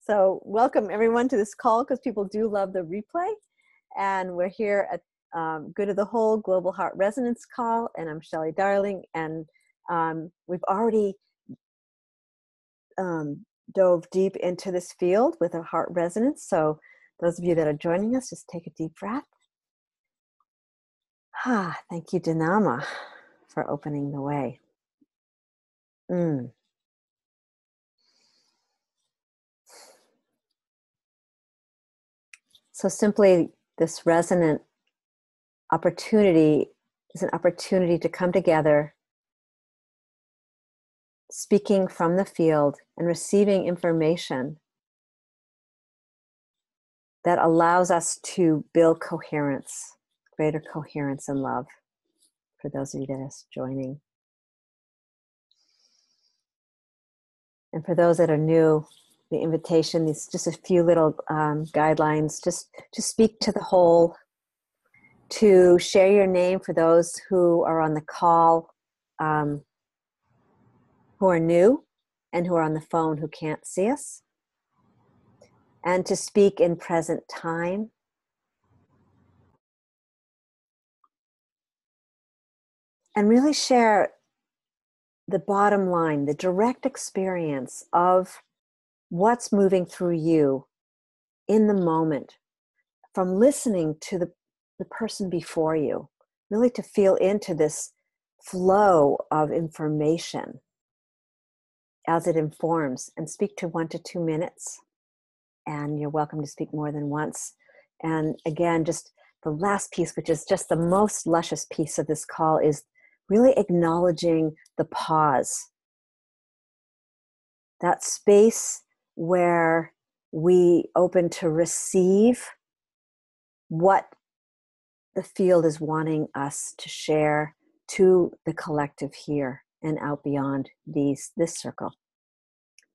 So welcome everyone to this call, because people do love the replay. And we're here at Good of the Whole Global Heart Resonance Call, and I'm Shelley Darling, and we've already dove deep into this field with a heart resonance. So those of you that are joining us, just take a deep breath. Thank you, Dinama, for opening the way. So simply, this resonant opportunity is an opportunity to come together, speaking from the field and receiving information that allows us to build coherence, greater coherence and love, for those of you that are joining. And for those that are new, the invitation is just a few little guidelines, just to speak to the whole, to share your name for those who are on the call, who are new, and who are on the phone who can't see us, and to speak in present time. And really share the bottom line, the direct experience of what's moving through you in the moment, from listening to the person before you, really to feel into this flow of information as it informs, and speak to 1 to 2 minutes. And you're welcome to speak more than once. And again, just the last piece, which is just the most luscious piece of this call, is really acknowledging the pause. That space where we open to receive what the field is wanting us to share to the collective here and out beyond this circle.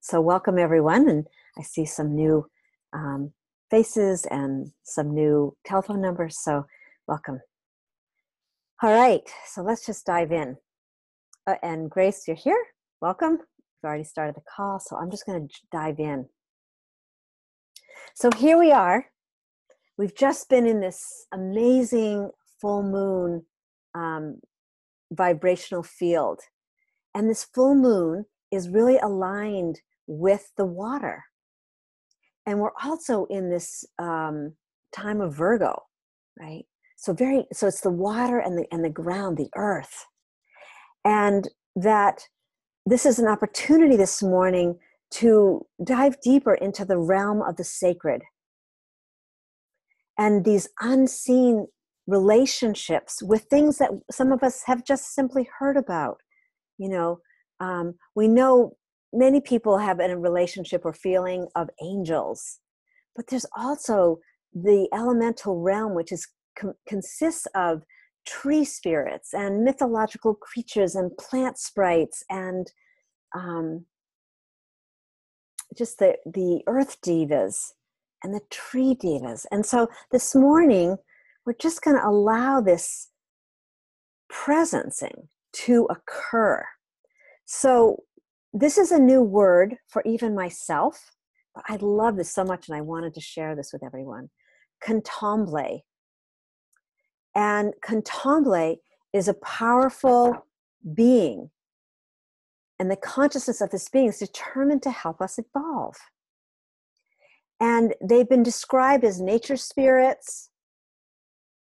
So welcome everyone, and I see some new faces and some new telephone numbers, so welcome. All right, so let's just dive in. And Grace, you're here. Welcome. We've already started the call, so I'm just going to dive in. So here we are. We've just been in this amazing full moon vibrational field. And this full moon is really aligned with the water. And we're also in this time of Virgo, right? So it's the water and the ground, the earth. And that this is an opportunity this morning to dive deeper into the realm of the sacred and these unseen relationships with things that some of us have just simply heard about. You know, we know many people have a relationship or feeling of angels, but there's also the elemental realm, which consists of tree spirits and mythological creatures and plant sprites and just the earth divas and the tree divas. And so this morning, we're just going to allow this presencing to occur. So this is a new word for even myself, but I love this so much and I wanted to share this with everyone. Kontomble. And Kontomble is a powerful being. And the consciousness of this being is determined to help us evolve. And they've been described as nature spirits.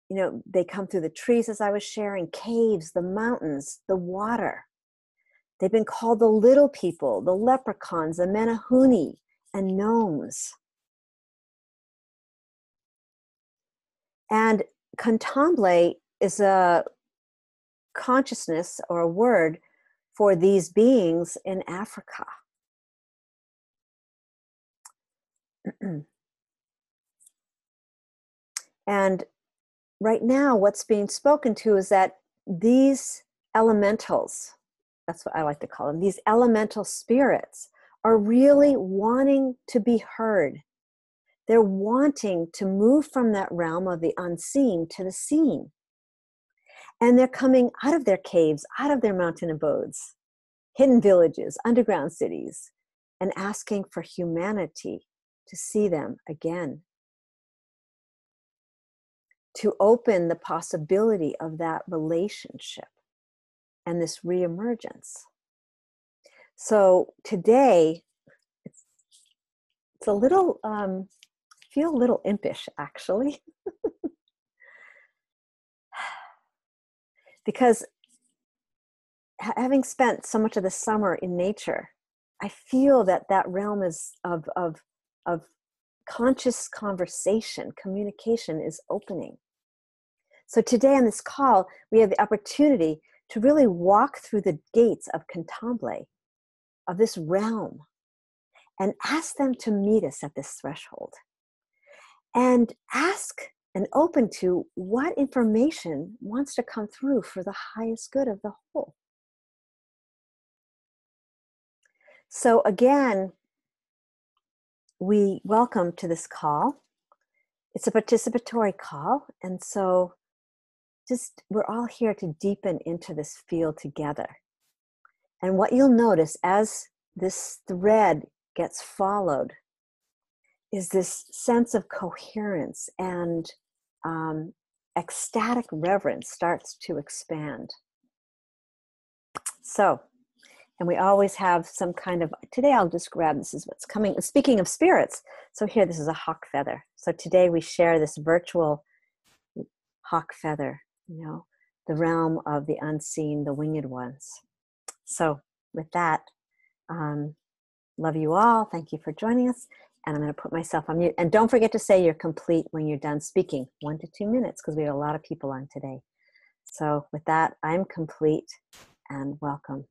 You know, they come through the trees, as I was sharing, caves, the mountains, the water. They've been called the little people, the leprechauns, the menehune, and gnomes. And Kontomble is a consciousness or a word for these beings in Africa. And right now, what's being spoken to is that these elementals, that's what I like to call them, these elemental spirits are really wanting to be heard. They're wanting to move from that realm of the unseen to the seen. And they're coming out of their caves, out of their mountain abodes, hidden villages, underground cities, and asking for humanity to see them again, to open the possibility of that relationship and this reemergence. So today, it's a little, feel a little impish actually, because having spent so much of the summer in nature, I feel that that realm is of conscious conversation, communication is opening. So today on this call, we have the opportunity to really walk through the gates of Kontomble, of this realm, and ask them to meet us at this threshold. And ask and open to what information wants to come through for the highest good of the whole. So again, we welcome to this call. It's a participatory call, and so just we're all here to deepen into this field together. And what you'll notice as this thread gets followed is this sense of coherence and ecstatic reverence starts to expand. So, and we always have some kind of, today I'll just grab, this is what's coming. Speaking of spirits, so here, this is a hawk feather. So today we share this virtual hawk feather, you know, the realm of the unseen, the winged ones. So with that, love you all. Thank you for joining us. And I'm going to put myself on mute. And don't forget to say you're complete when you're done speaking, 1 to 2 minutes, because we have a lot of people on today. So with that, I'm complete and welcome.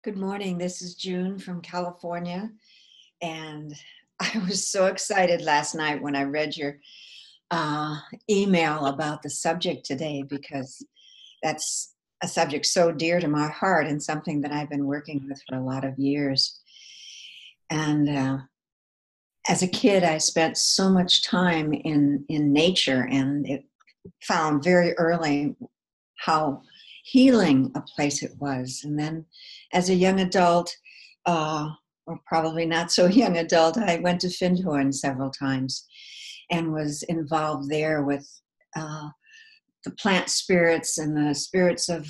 Good morning. This is June from California. And I was so excited last night when I read your email about the subject today, because that's a subject so dear to my heart and something that I've been working with for a lot of years. And as a kid, I spent so much time in nature, and it found very early how healing a place it was. And then as a young adult, or probably not so young adult, I went to Findhorn several times and was involved there with the plant spirits and the spirits of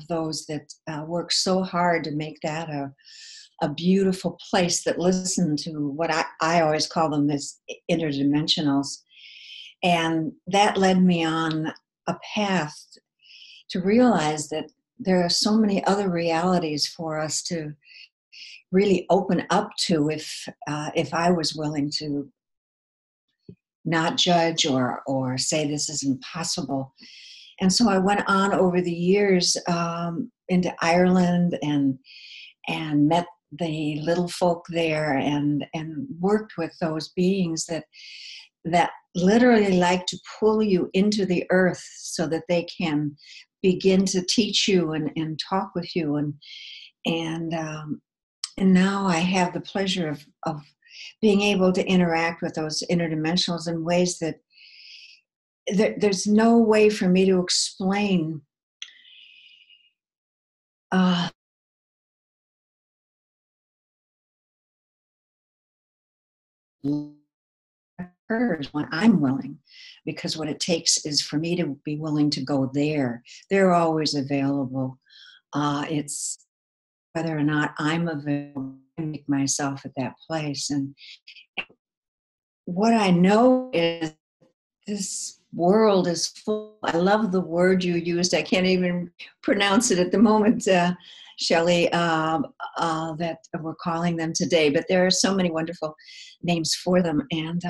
those that work so hard to make that a beautiful place that listen to what I always call them as interdimensionals. And that led me on a path to realize that there are so many other realities for us to really open up to if I was willing to not judge or say this is impossible. And so I went on over the years into Ireland and met the little folk there and worked with those beings that literally like to pull you into the earth so that they can begin to teach you and talk with you. And now I have the pleasure of being able to interact with those interdimensionals in ways that there's no way for me to explain occurs when I'm willing, because what it takes is for me to be willing to go there. They're always available. It's whether or not I'm available to make myself at that place. And what I know is this world is full. I love the word you used. I can't even pronounce it at the moment, Shelley, that we're calling them today. But there are so many wonderful names for them. And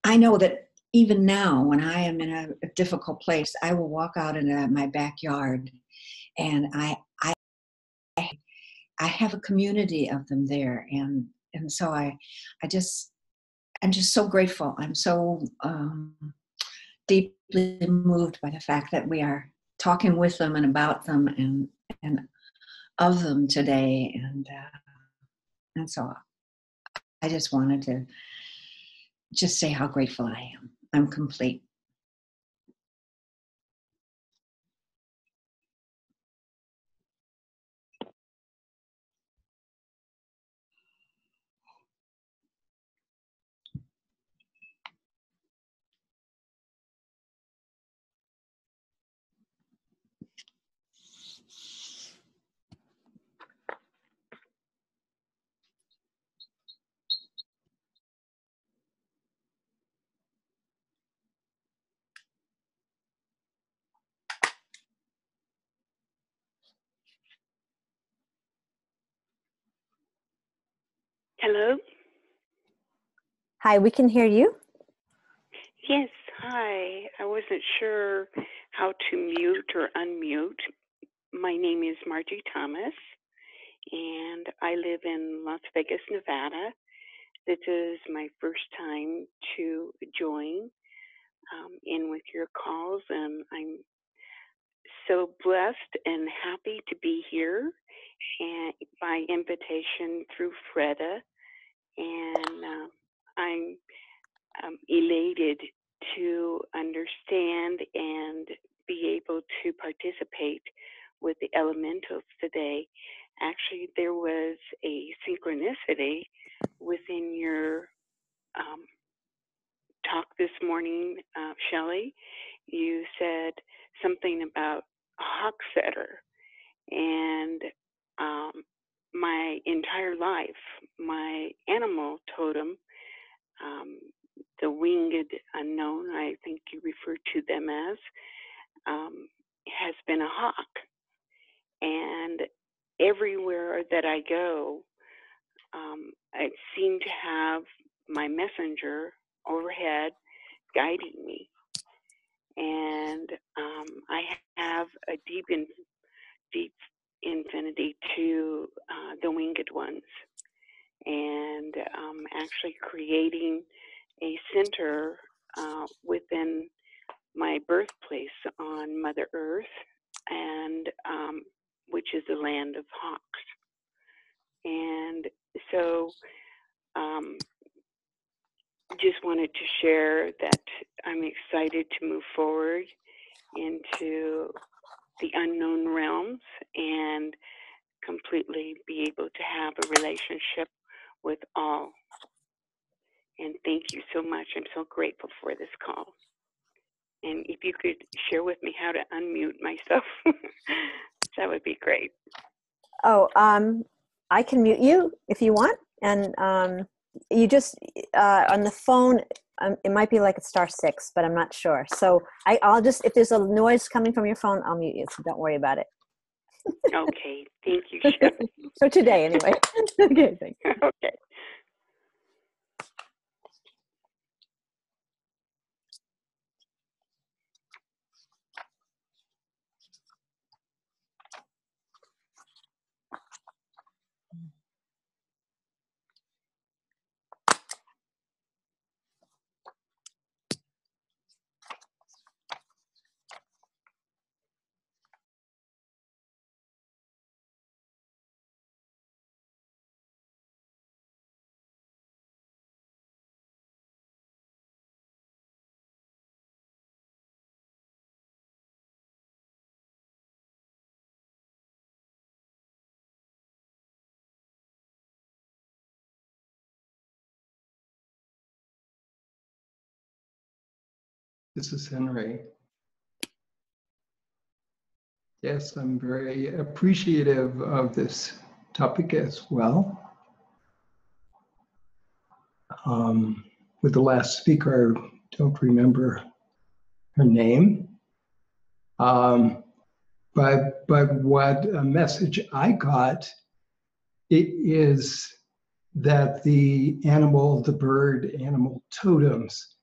I know that even now, when I am in a difficult place, I will walk out into my backyard, and I have a community of them there, and so I'm just so grateful. I'm so deeply moved by the fact that we are talking with them and about them and of them today, and so I just wanted to just say how grateful I am. I'm complete. Hello? Hi, we can hear you. Yes, hi. I wasn't sure how to mute or unmute. My name is Margie Thomas, and I live in Las Vegas, Nevada. This is my first time to join in with your calls, and I'm so blessed and happy to be here and by invitation through Freda, and I'm elated to understand and be able to participate with the elementals today. Actually, there was a synchronicity within your talk this morning, Shelley. You said something about a hawk setter, and my entire life, my animal totem, the winged unknown, I think you refer to them as, has been a hawk. And everywhere that I go, I seem to have my messenger overhead guiding me. And I have a deep infinity to the winged ones. And actually creating a center within my birthplace on Mother Earth, and which is the land of hawks. And so just wanted to share that I'm excited to move forward into the unknown realms and completely be able to have a relationship with all. And thank you so much. I'm so grateful for this call. And if you could share with me how to unmute myself, that would be great. Oh, I can mute you if you want. And you just, on the phone, it might be like a *6, but I'm not sure. So I'll just, if there's a noise coming from your phone, I'll mute you. So don't worry about it. Okay. Thank you, Shelley. For today, anyway. Okay, thanks. Okay. This is Henry. Yes, I'm very appreciative of this topic as well. With the last speaker, I don't remember her name. But what a message I got is that the animal, the bird animal totems,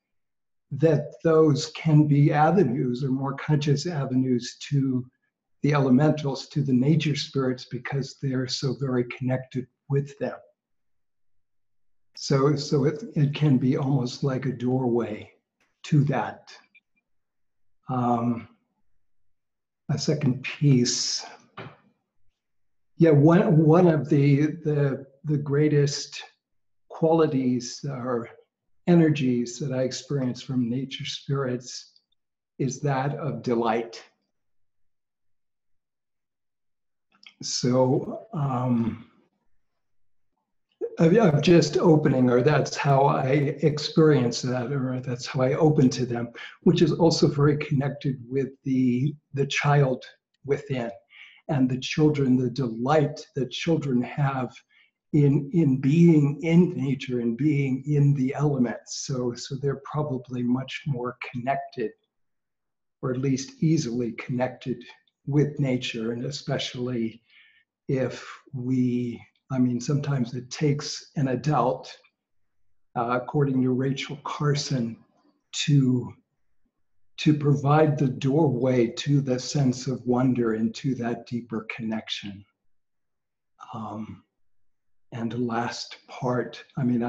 that those can be avenues or more conscious avenues to the elementals, to the nature spirits, because they're so very connected with them. So it can be almost like a doorway to that. A second piece. Yeah, one of the greatest qualities or energies that I experience from nature spirits is that of delight. So of just opening, or that's how I experience that, or that's how I open to them, which is also very connected with the child within, and the children, the delight that children have in being in nature and being in the elements. So they're probably much more connected, or at least easily connected with nature, and especially if we I mean, sometimes it takes an adult, according to Rachel Carson, to provide the doorway to the sense of wonder and to that deeper connection. And the last part, I mean,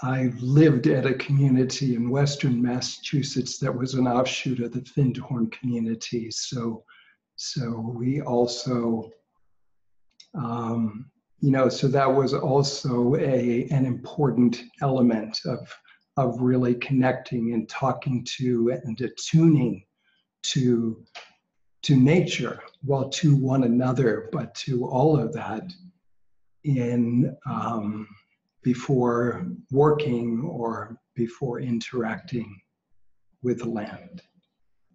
I lived at a community in Western Massachusetts that was an offshoot of the Findhorn community. So we also, so that was also an important element of really connecting and talking to and attuning to nature, well, to one another, but to all of that in before working or before interacting with the land.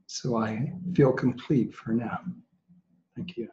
So I feel complete for now. Thank you.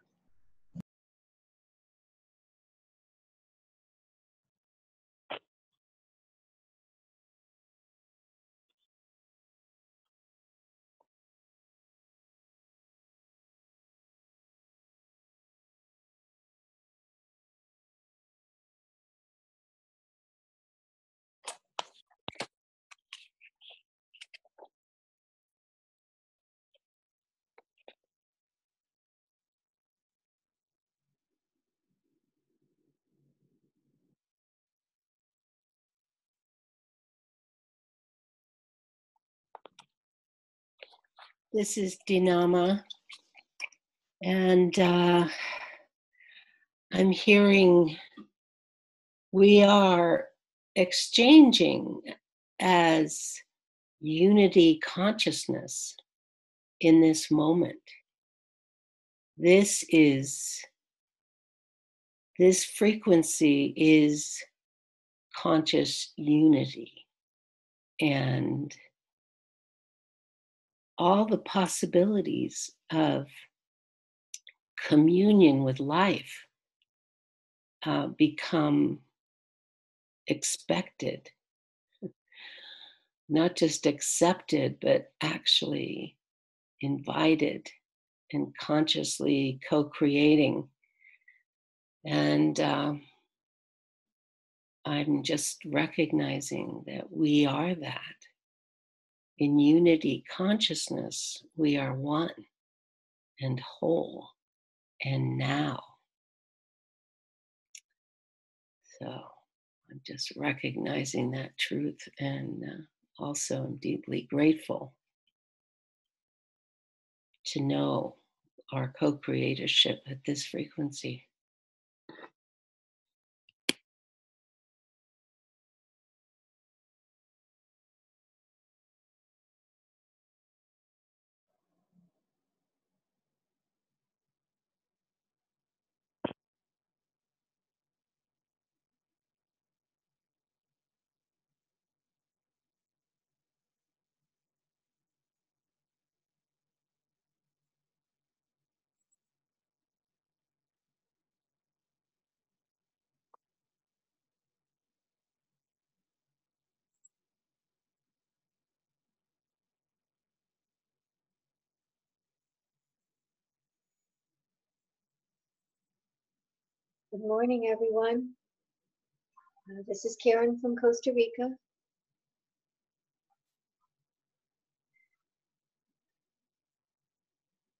This is Dinama, and I'm hearing we are exchanging as unity consciousness in this moment. This frequency is conscious unity, and all the possibilities of communion with life become expected, not just accepted, but actually invited and consciously co-creating. And I'm just recognizing that we are that. In unity consciousness, we are one and whole and now. So I'm just recognizing that truth, and also I'm deeply grateful to know our co-creatorship at this frequency. Good morning, everyone. This is Karen from Costa Rica.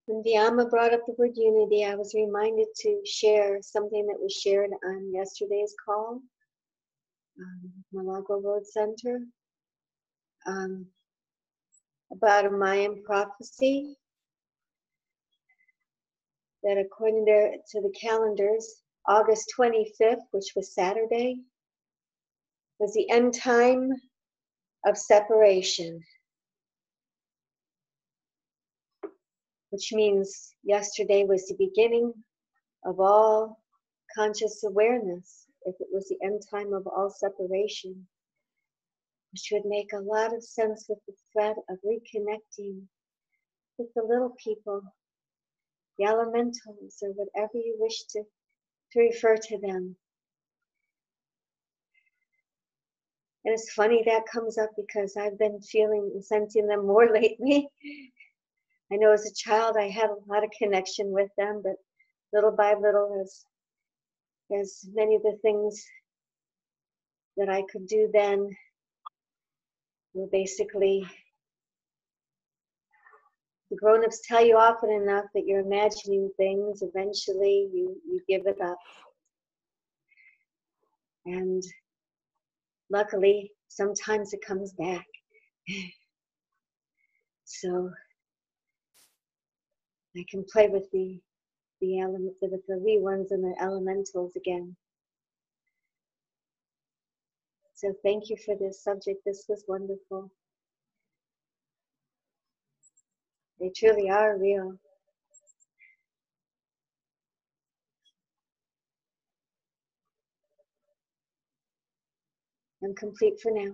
When Diama brought up the word unity, I was reminded to share something that was shared on yesterday's call, Malago Road Center, about a Mayan prophecy that according to the calendars, August 25th, which was Saturday, was the end time of separation, which means yesterday was the beginning of all conscious awareness, if it was the end time of all separation, which would make a lot of sense with the thread of reconnecting with the little people, the elementals, or whatever you wish to refer to them. And it's funny that comes up because I've been feeling and sensing them more lately. I know as a child I had a lot of connection with them, but little by little, As many of the things that I could do then were basically, the grown-ups tell you often enough that you're imagining things, eventually you give it up. And luckily, sometimes it comes back. So I can play with the element, with the wee ones and the elementals again. So thank you for this subject. This was wonderful. They truly are real. I'm complete for now.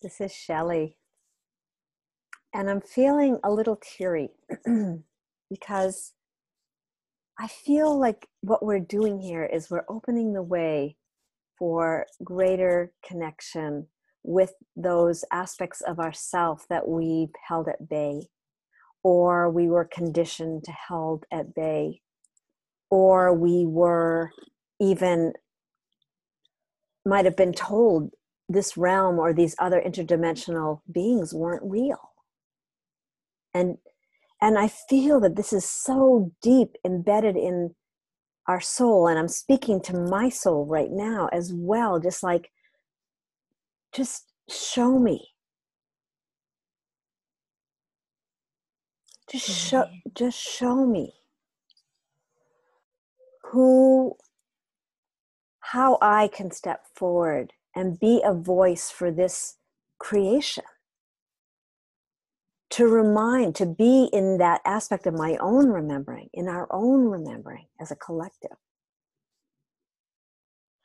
This is Shelley. And I'm feeling a little teary because I feel like what we're doing here is we're opening the way for greater connection with those aspects of ourself that we held at bay, or we were conditioned to held at bay, or we were even might have been told this realm or these other interdimensional beings weren't real. And I feel that this is so deep embedded in our soul, and I'm speaking to my soul right now as well, just like, just show me. Just show me how I can step forward and be a voice for this creation. To be in that aspect of my own remembering, in our own remembering as a collective.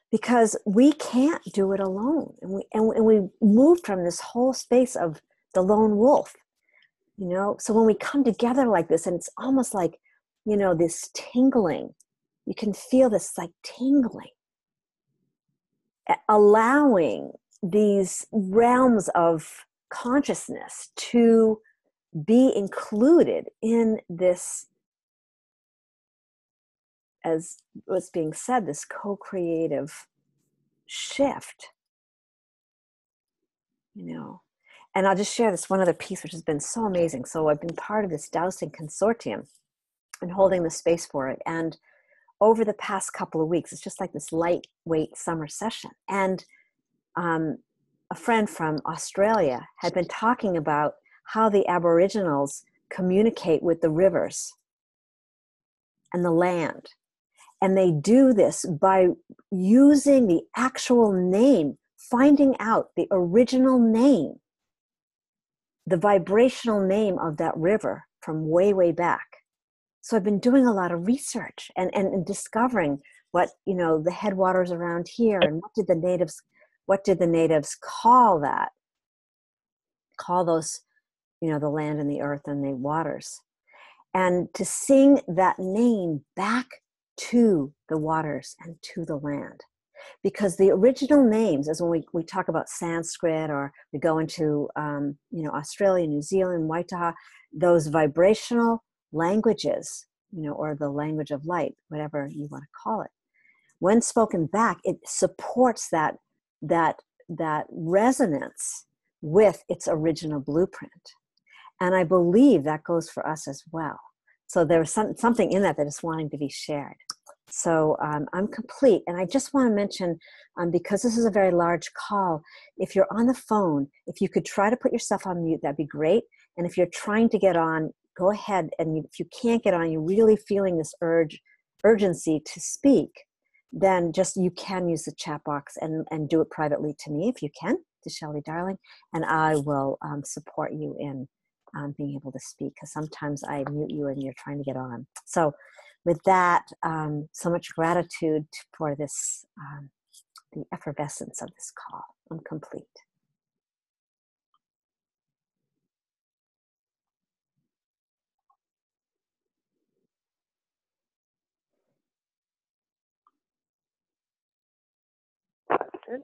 Because we can't do it alone. And we move from this whole space of the lone wolf, you know? So when we come together like this, and it's almost like, you know, this tingling, you can feel this like tingling, allowing these realms of consciousness to be included in this, as was being said, this co-creative shift, you know. And I'll just share this one other piece, which has been so amazing. So I've been part of this dowsing consortium and holding the space for it. And over the past couple of weeks, it's just like this lightweight summer session. And a friend from Australia had been talking about how the Aboriginals communicate with the rivers and the land. And they do this by using the actual name, finding out the original name, the vibrational name of that river from way, way back. So I've been doing a lot of research and discovering what, you know, the headwaters around here, and what did the natives call that? Call those, you know, the land and the earth and the waters. And to sing that name back to the waters and to the land. Because the original names, as when we talk about Sanskrit, or we go into you know, Australia, New Zealand, Waitaha, those vibrational languages, you know, or the language of light, whatever you want to call it, when spoken back, it supports that resonance with its original blueprint. And I believe that goes for us as well. So there's something in that is wanting to be shared. So I'm complete. And I just want to mention, because this is a very large call, if you're on the phone, if you could try to put yourself on mute, that'd be great. And if you're trying to get on, go ahead. And if you can't get on, you're really feeling this urgency to speak, then just, you can use the chat box and do it privately to me if you can, to Shelley Darling, and I will support you in being able to speak, because sometimes I mute you and you're trying to get on. So with that, so much gratitude for this, the effervescence of this call. I'm complete. ahead.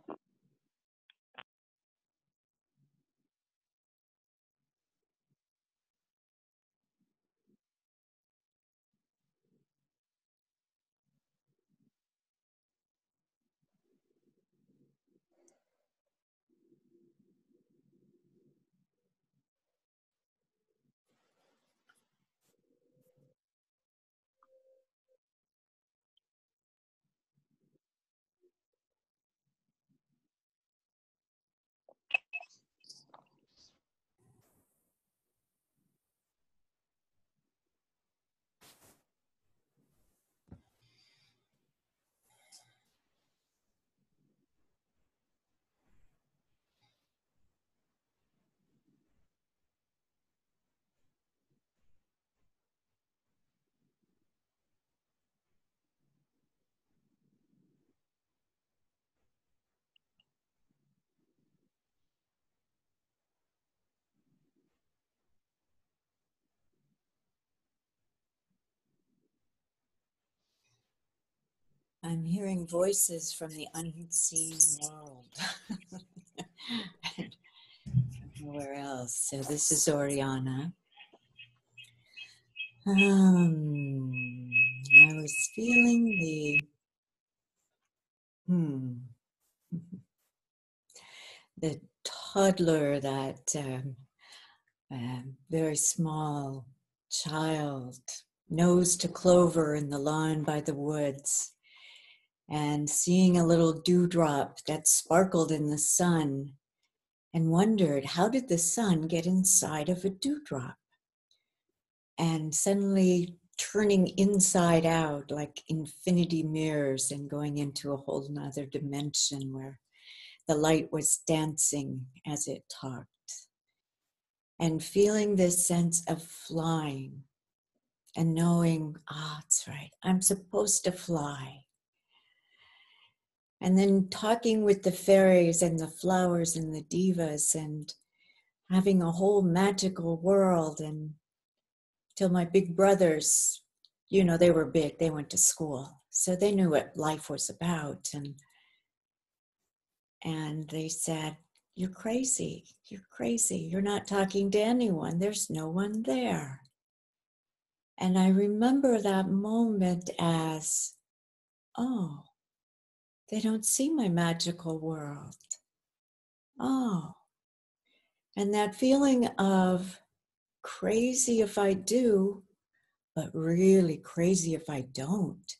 I'm hearing voices from the unseen world. Nowhere else. So this is Oriana. I was feeling the toddler, that very small child, nose to clover in the lawn by the woods, and seeing a little dewdrop that sparkled in the sun, and wondered, how did the sun get inside of a dewdrop? And suddenly turning inside out like infinity mirrors and going into a whole nother dimension where the light was dancing as it talked. And feeling this sense of flying and knowing, that's right, I'm supposed to fly. And then talking with the fairies and the flowers and the divas and having a whole magical world. And till my big brothers, they were big, they went to school, so they knew what life was about. And they said, you're crazy, you're not talking to anyone, there's no one there. And I remember that moment as, oh, they don't see my magical world. Oh, and that feeling of crazy if I do, but really crazy if I don't.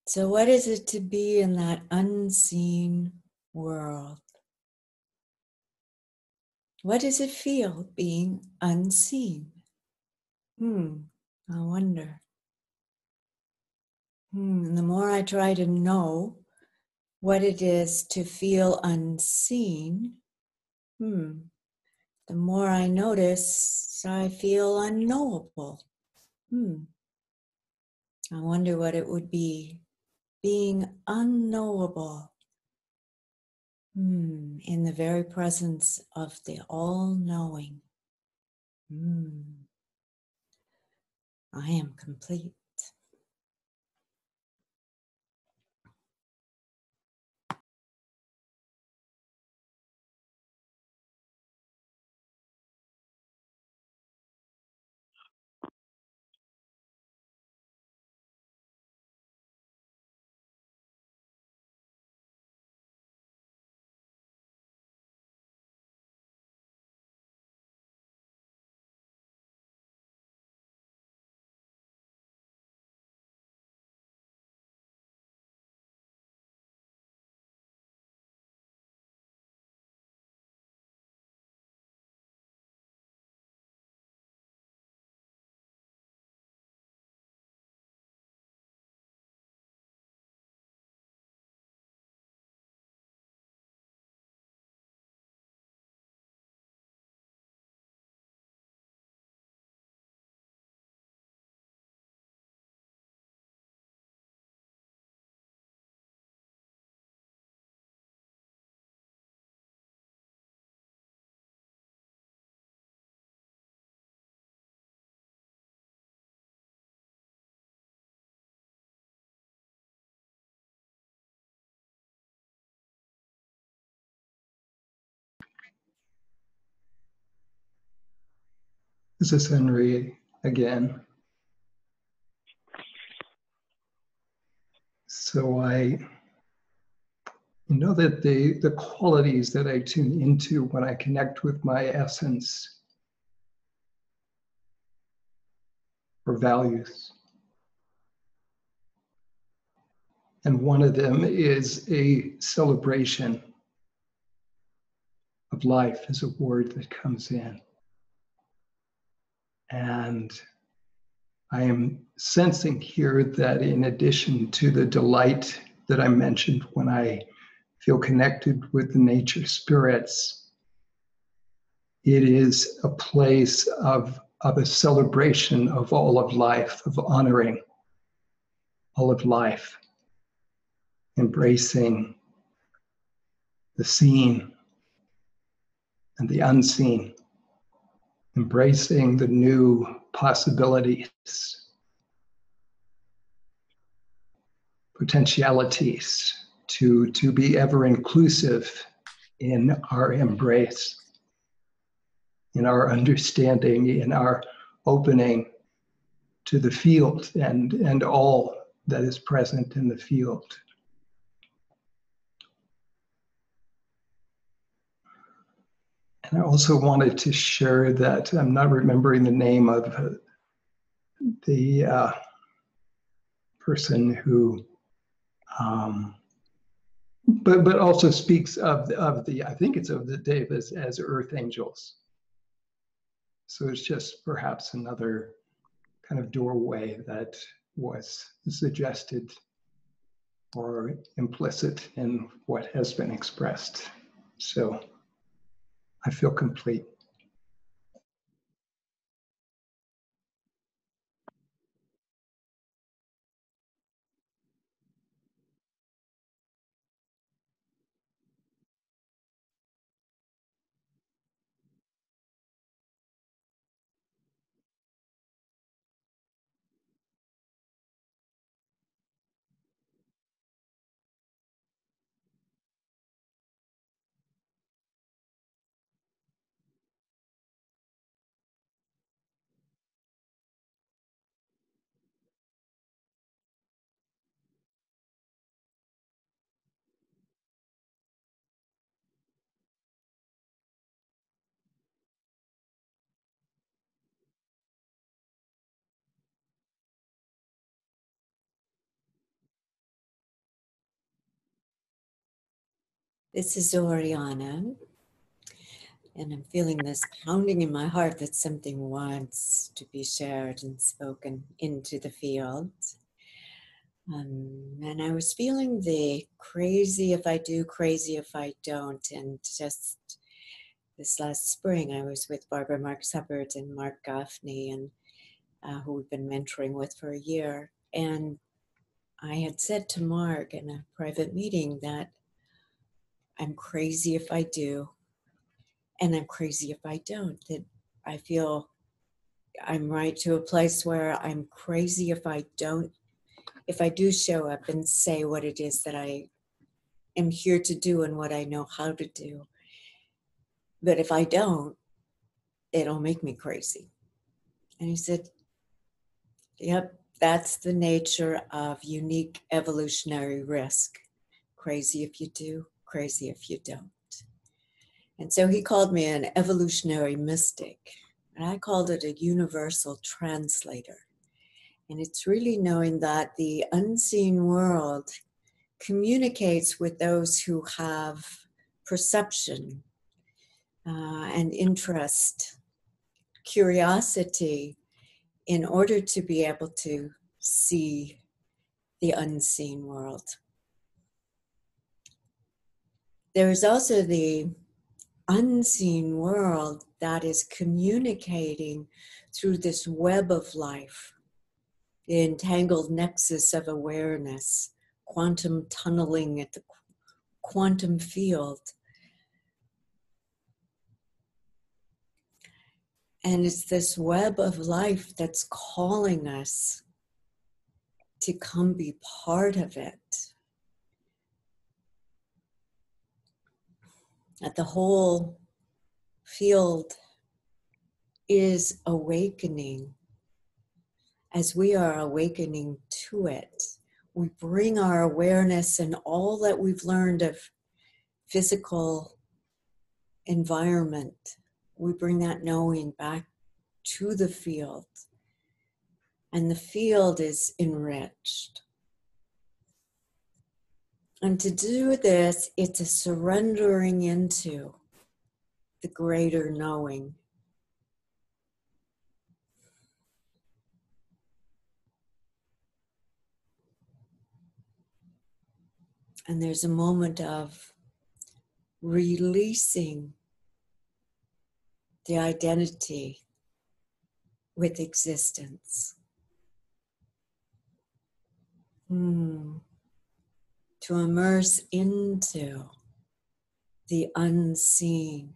So what is it to be in that unseen world? What does it feel being unseen? I wonder. And the more I try to know what it is to feel unseen, the more I notice I feel unknowable. I wonder what it would be, being unknowable in the very presence of the all-knowing. I am complete. This is Henry again. So I know that the qualities that I tune into when I connect with my essence or values. And one of them is a celebration of life as a word that comes in. And I am sensing here that in addition to the delight that I mentioned when I feel connected with the nature spirits, it is a place of a celebration of all of life, of honoring all of life, embracing the seen and the unseen, embracing the new possibilities, potentialities, to be ever inclusive in our embrace, in our understanding, in our opening to the field and all that is present in the field. And I also wanted to share that I'm not remembering the name of the person who, but also speaks of the I think it's of the Devas as earth angels. So it's just perhaps another kind of doorway that was suggested or implicit in what has been expressed. So I feel complete. This is Oriana, and I'm feeling this pounding in my heart that something wants to be shared and spoken into the field. And I was feeling the crazy if I do, crazy if I don't. And just this last spring, I was with Barbara Marks Hubbard and Mark Gaffney, and who we've been mentoring with for a year. And I had said to Mark in a private meeting that I'm crazy if I do, and I'm crazy if I don't. That I feel I'm right to a place where I'm crazy if I don't, if I do show up and say what it is that I am here to do and what I know how to do. But if I don't, it'll make me crazy. And he said, yep, that's the nature of unique evolutionary risk. Crazy if you do, crazy if you don't. And so he called me an evolutionary mystic, and I called it a universal translator. And it's really knowing that the unseen world communicates with those who have perception and interest, curiosity, in order to be able to see the unseen world. There is also the unseen world that is communicating through this web of life, the entangled nexus of awareness, quantum tunneling at the quantum field. And it's this web of life that's calling us to come be part of it. That the whole field is awakening, as we are awakening to it, we bring our awareness and all that we've learned of physical environment, we bring that knowing back to the field, and the field is enriched. And to do this, it's a surrendering into the greater knowing. And there's a moment of releasing the identity with existence. To immerse into the unseen,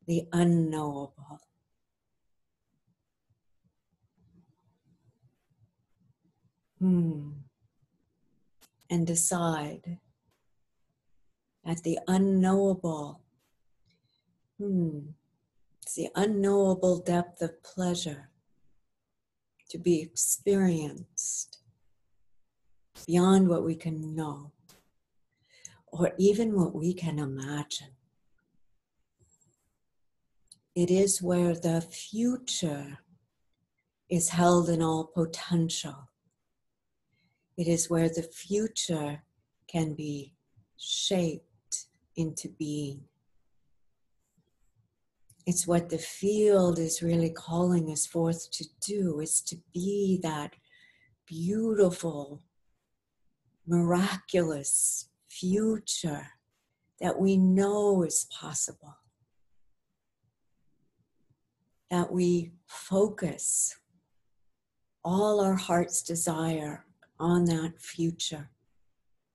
the unknowable. And decide that the unknowable, it's the unknowable depth of pleasure to be experienced beyond what we can know, or even what we can imagine. It is where the future is held in all potential. It is where the future can be shaped into being. It's what the field is really calling us forth to do, is to be that beautiful, miraculous future that we know is possible. That we focus all our heart's desire on that future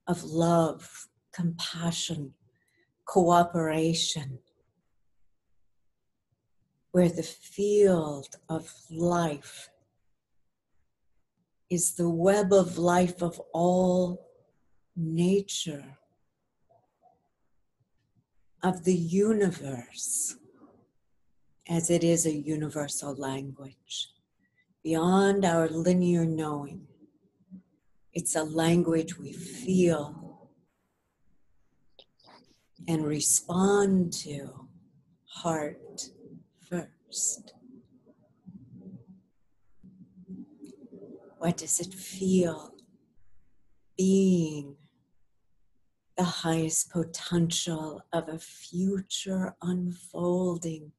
of love, compassion, cooperation, where the field of life is the web of life of all nature, of the universe, as it is a universal language, beyond our linear knowing. It's a language we feel and respond to, heart first. What does it feel being the highest potential of a future unfolding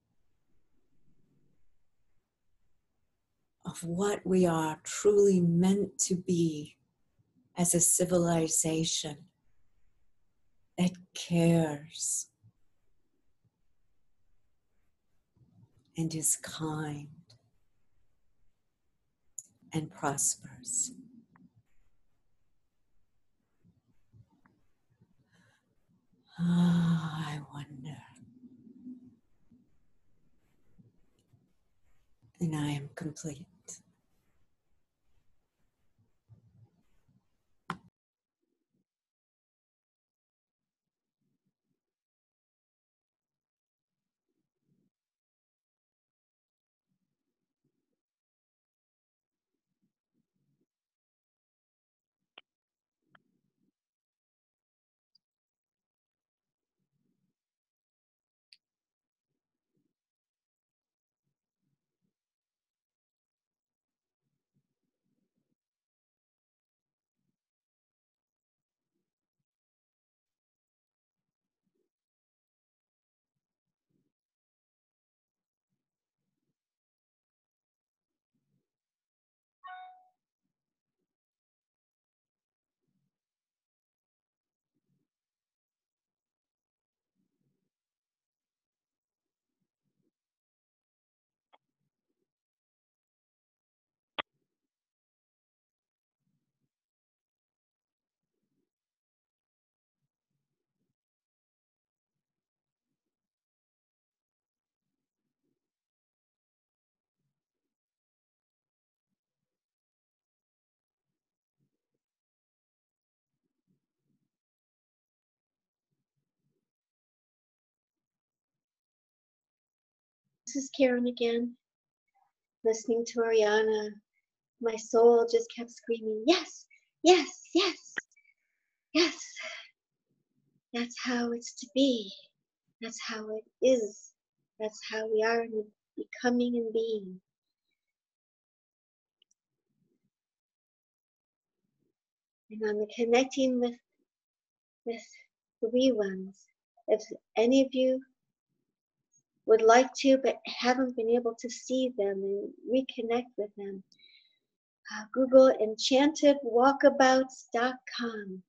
of what we are truly meant to be as a civilization that cares and is kind and prospers. I wonder. And I am complete. This is Karen again. Listening to Ariana, my soul just kept screaming, yes, yes, yes, yes. That's how it's to be. That's how it is. That's how we are in becoming and being. And on the connecting with the wee ones, if any of you would like to but haven't been able to see them and reconnect with them, Google enchantedwalkabouts.com.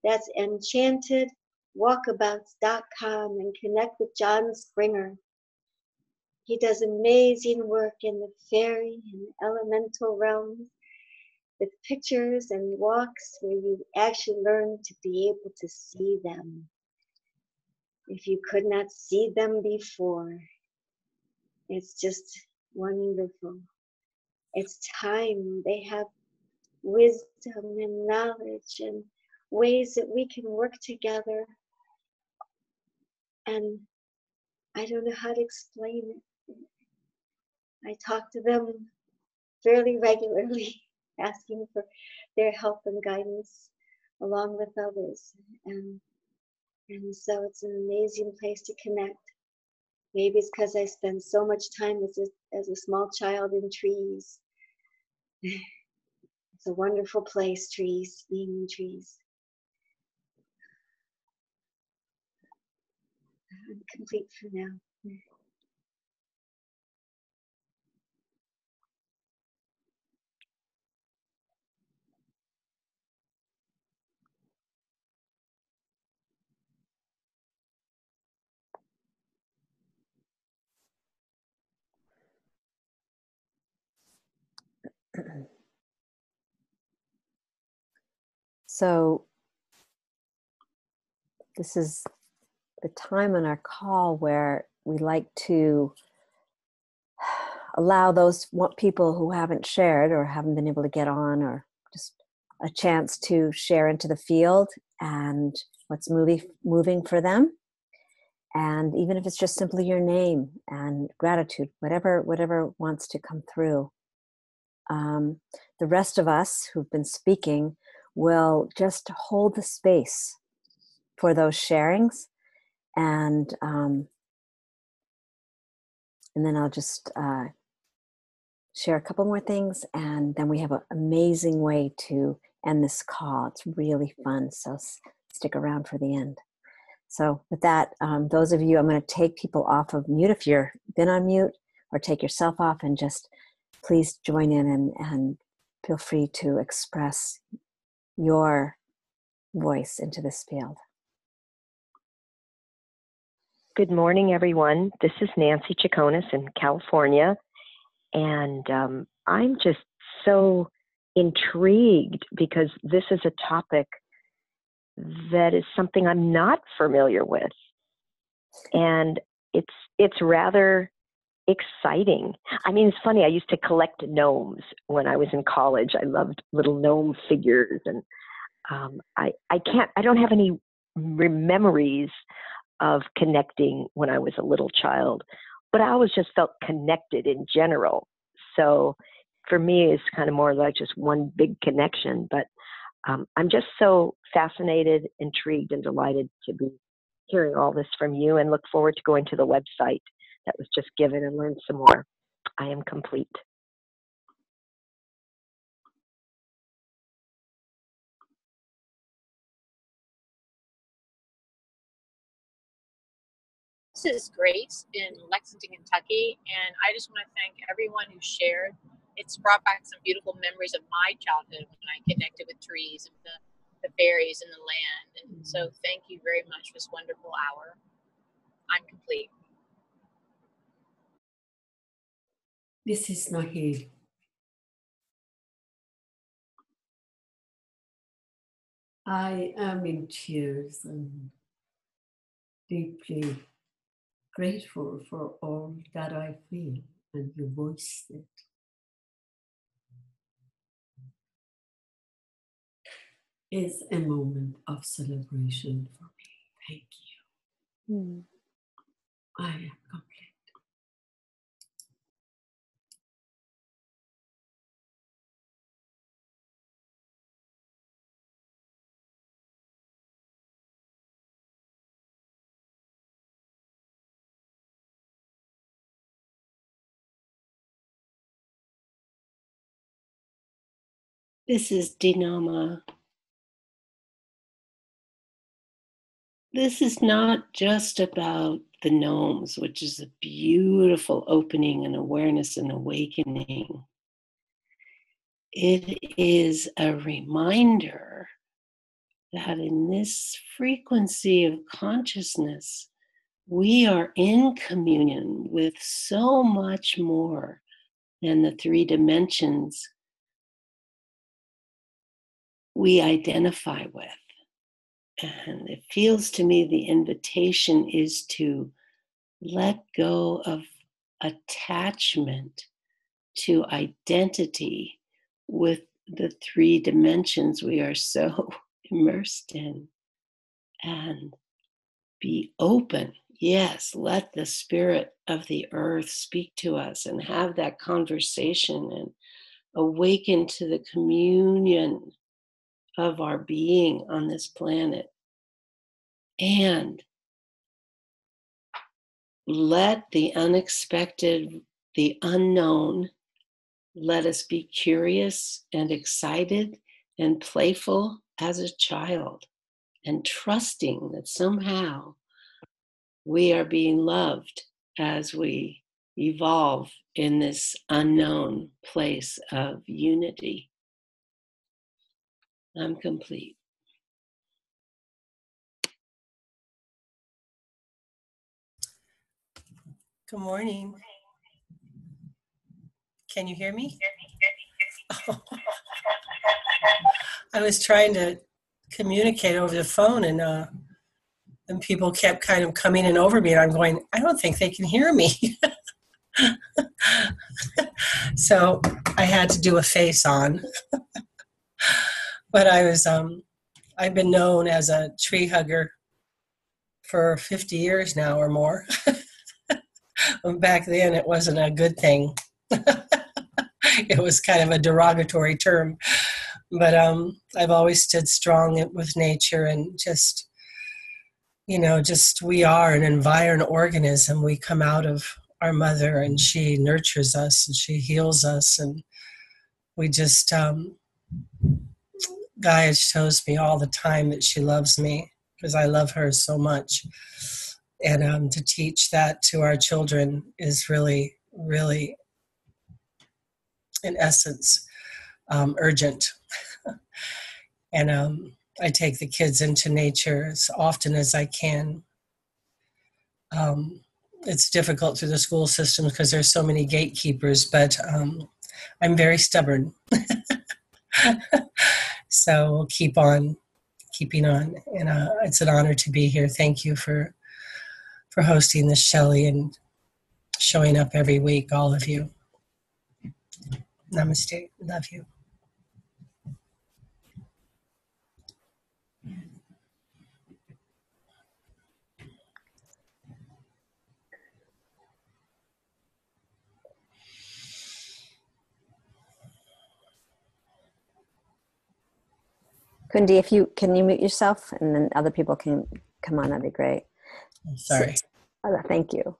That's enchantedwalkabouts.com and connect with John Springer. He does amazing work in the fairy and elemental realms with pictures and walks where you actually learn to be able to see them. If you could not see them before, it's just wonderful. It's time. They have wisdom and knowledge and ways that we can work together. And I don't know how to explain it. I talk to them fairly regularly, asking for their help and guidance along with others. And so it's an amazing place to connect. Maybe it's because I spend so much time as a small child in trees. It's a wonderful place, trees, being in trees. I'm complete for now. So this is the time on our call where we like to allow those people who haven't shared or haven't been able to get on, or just a chance to share into the field and what's moving for them. And even if it's just simply your name and gratitude, whatever wants to come through. The rest of us who've been speaking will just hold the space for those sharings, and then I'll just share a couple more things, and then we have an amazing way to end this call. It's really fun, so stick around for the end. So with that, those of you, I'm going to take people off of mute if you've been on mute, or take yourself off, and just please join in and feel free to express your voice into this field. Good morning, everyone. This is Nancy Chaconis in California, and I'm just so intrigued because this is a topic that is something I'm not familiar with, and it's rather exciting. I mean, it's funny. I used to collect gnomes when I was in college. I loved little gnome figures, and I don't have any memories of connecting when I was a little child, but I always just felt connected in general. So for me, it's kind of more like just one big connection, but I'm just so fascinated, intrigued, and delighted to be hearing all this from you, and look forward to going to the website that was just given and learn some more. I am complete. This is Grace in Lexington, Kentucky, and I just want to thank everyone who shared. It's brought back some beautiful memories of my childhood when I connected with trees and the fairies and the land. And so thank you very much for this wonderful hour. I'm complete. This is Nahid. I am in tears and deeply grateful for all that I feel, and you voiced it. It's a moment of celebration for me. Thank you. I am complete. This is Dinama. This is not just about the gnomes, which is a beautiful opening and awareness and awakening. It is a reminder that in this frequency of consciousness, we are in communion with so much more than the 3 dimensions we identify with. And it feels to me the invitation is to let go of attachment to identity with the 3 dimensions we are so immersed in, and be open. Yes, let the spirit of the earth speak to us and have that conversation and awaken to the communion of our being on this planet. And let the unexpected, the unknown, let us be curious and excited and playful as a child, and trusting that somehow we are being loved as we evolve in this unknown place of unity. I'm complete. Good morning. Can you hear me? Oh. I was trying to communicate over the phone, and people kept kind of coming in over me, and I'm going, I don't think they can hear me. So I had to do a face on. But I've been known as a tree hugger for 50 years now or more. Back then, it wasn't a good thing. It was kind of a derogatory term. But I've always stood strong with nature, and just we are an environed organism. We come out of our mother, and she nurtures us, and she heals us, and we just, Gaia shows me all the time that she loves me, because I love her so much. And to teach that to our children is really, really, in essence, urgent. And I take the kids into nature as often as I can. It's difficult through the school system because there's so many gatekeepers, but I'm very stubborn. So we'll keep on keeping on. And it's an honor to be here. Thank you for hosting this, Shelley, and showing up every week, all of you. Namaste. Love you. Kundi, can you mute yourself, and then other people can come on, that'd be great. Sorry. Thank you.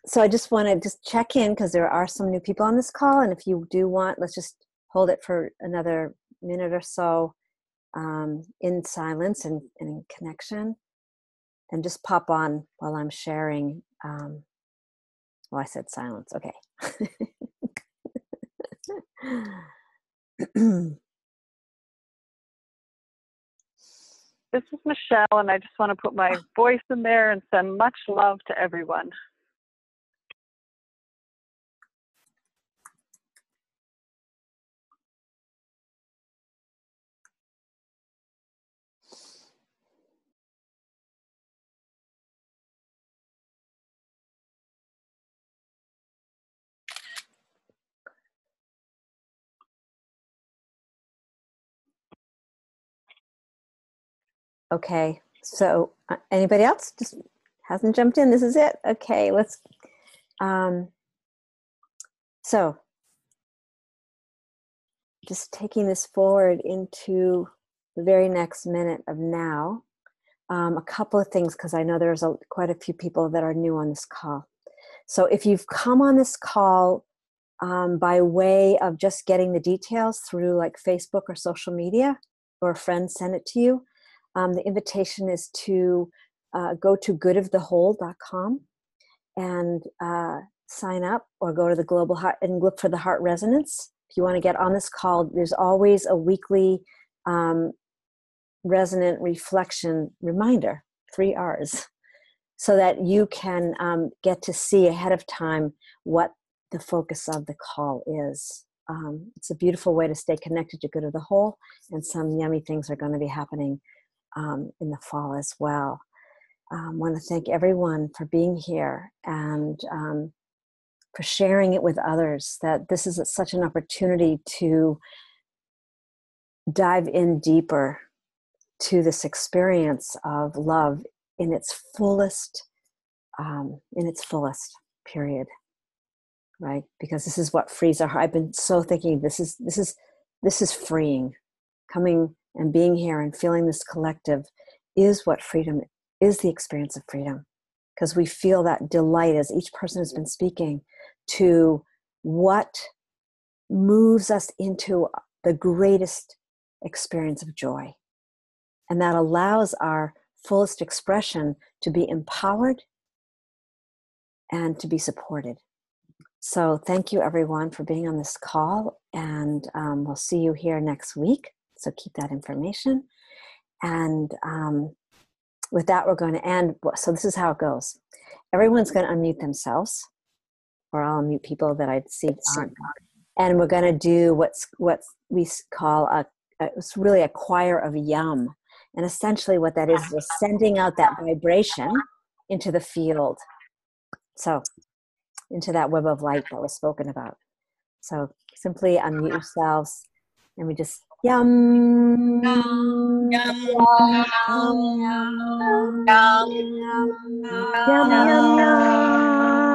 So I just want to check in, because there are some new people on this call, and if you do want, let's just hold it for another minute or so in silence and in connection, and just pop on while I'm sharing. Well, I said silence. Okay. This is Michelle, and I just want to put my voice in there and send much love to everyone. Okay, so anybody else just hasn't jumped in? This is it. Okay, let's. So, just taking this forward into the very next minute of now. A couple of things, because I know there's quite a few people that are new on this call. So if you've come on this call by way of just getting the details through like Facebook or social media, or a friend send it to you. The invitation is to go to goodofthewhole.com and sign up, or go to the Global Heart and look for the Heart Resonance. If you want to get on this call, there's always a weekly resonant reflection reminder, 3 R's, so that you can get to see ahead of time what the focus of the call is. It's a beautiful way to stay connected to Good of the Whole, and some yummy things are going to be happening in the fall as well. I want to thank everyone for being here and for sharing it with others, that this is such an opportunity to dive in deeper to this experience of love in its fullest period, right? Because this is what frees our heart. I've been so thinking this is freeing. Coming and being here and feeling this collective is what freedom is, the experience of freedom, because we feel that delight, as each person has been speaking, to what moves us into the greatest experience of joy. And that allows our fullest expression to be empowered and to be supported. So thank you, everyone, for being on this call. And we'll see you here next week. So keep that information. And with that, we're going to end. So this is how it goes. Everyone's going to unmute themselves, or I'll unmute people that I see aren't. And we're going to do what we call it's really a choir of yum. And essentially what that is sending out that vibration into the field. So into that web of light that was spoken about. So simply unmute yourselves, and we just yum, yum, yum, yum, yum, yum, yum, yum, yum, yum.